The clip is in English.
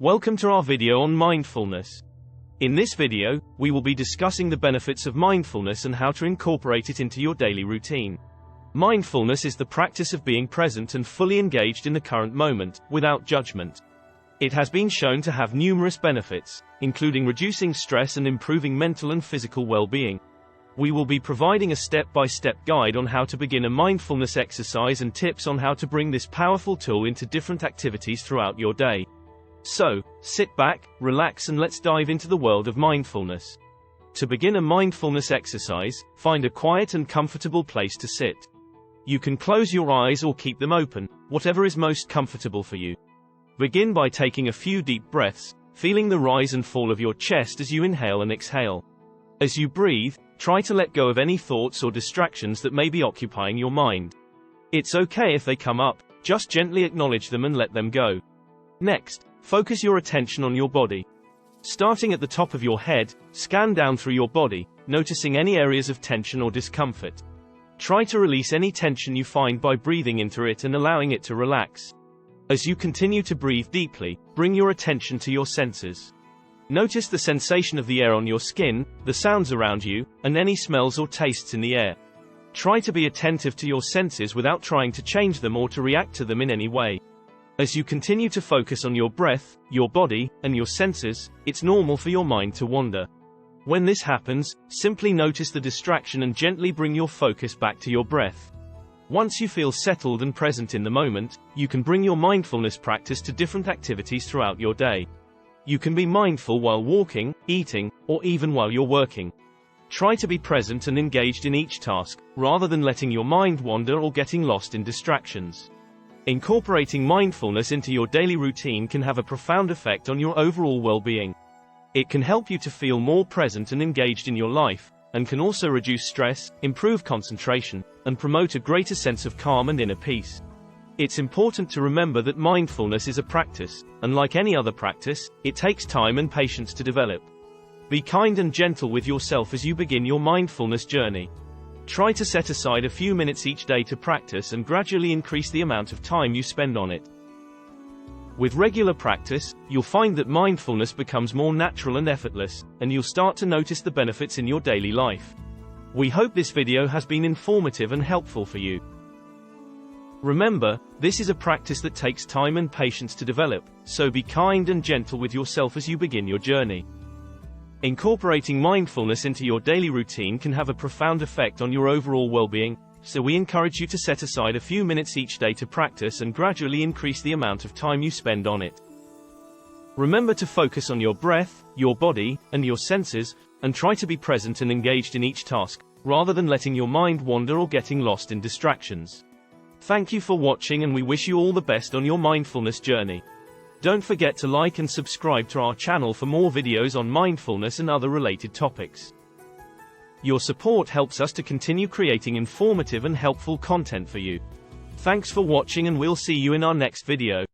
Welcome to our video on mindfulness. In this video, we will be discussing the benefits of mindfulness and how to incorporate it into your daily routine. Mindfulness is the practice of being present and fully engaged in the current moment, without judgment. It has been shown to have numerous benefits, including reducing stress and improving mental and physical well-being. We will be providing a step-by-step guide on how to begin a mindfulness exercise and tips on how to bring this powerful tool into different activities throughout your day. So, sit back, relax, and let's dive into the world of mindfulness. To begin a mindfulness exercise, find a quiet and comfortable place to sit. You can close your eyes or keep them open, whatever is most comfortable for you. Begin by taking a few deep breaths, feeling the rise and fall of your chest as you inhale and exhale. As you breathe, try to let go of any thoughts or distractions that may be occupying your mind. It's okay if they come up, just gently acknowledge them and let them go. Next, focus your attention on your body. Starting at the top of your head, scan down through your body, noticing any areas of tension or discomfort. Try to release any tension you find by breathing into it and allowing it to relax. As you continue to breathe deeply, bring your attention to your senses. Notice the sensation of the air on your skin, the sounds around you, and any smells or tastes in the air. Try to be attentive to your senses without trying to change them or to react to them in any way. As you continue to focus on your breath, your body, and your senses, it's normal for your mind to wander. When this happens, simply notice the distraction and gently bring your focus back to your breath. Once you feel settled and present in the moment, you can bring your mindfulness practice to different activities throughout your day. You can be mindful while walking, eating, or even while you're working. Try to be present and engaged in each task, rather than letting your mind wander or getting lost in distractions. Incorporating mindfulness into your daily routine can have a profound effect on your overall well-being. It can help you to feel more present and engaged in your life, and can also reduce stress, improve concentration, and promote a greater sense of calm and inner peace. It's important to remember that mindfulness is a practice, and like any other practice, it takes time and patience to develop. Be kind and gentle with yourself as you begin your mindfulness journey. Try to set aside a few minutes each day to practice and gradually increase the amount of time you spend on it. With regular practice, you'll find that mindfulness becomes more natural and effortless, and you'll start to notice the benefits in your daily life. We hope this video has been informative and helpful for you. Remember, this is a practice that takes time and patience to develop, so be kind and gentle with yourself as you begin your journey. Incorporating mindfulness into your daily routine can have a profound effect on your overall well-being, so we encourage you to set aside a few minutes each day to practice and gradually increase the amount of time you spend on it. Remember to focus on your breath, your body, and your senses, and try to be present and engaged in each task, rather than letting your mind wander or getting lost in distractions. Thank you for watching, and we wish you all the best on your mindfulness journey. Don't forget to like and subscribe to our channel for more videos on mindfulness and other related topics. Your support helps us to continue creating informative and helpful content for you. Thanks for watching, and we'll see you in our next video.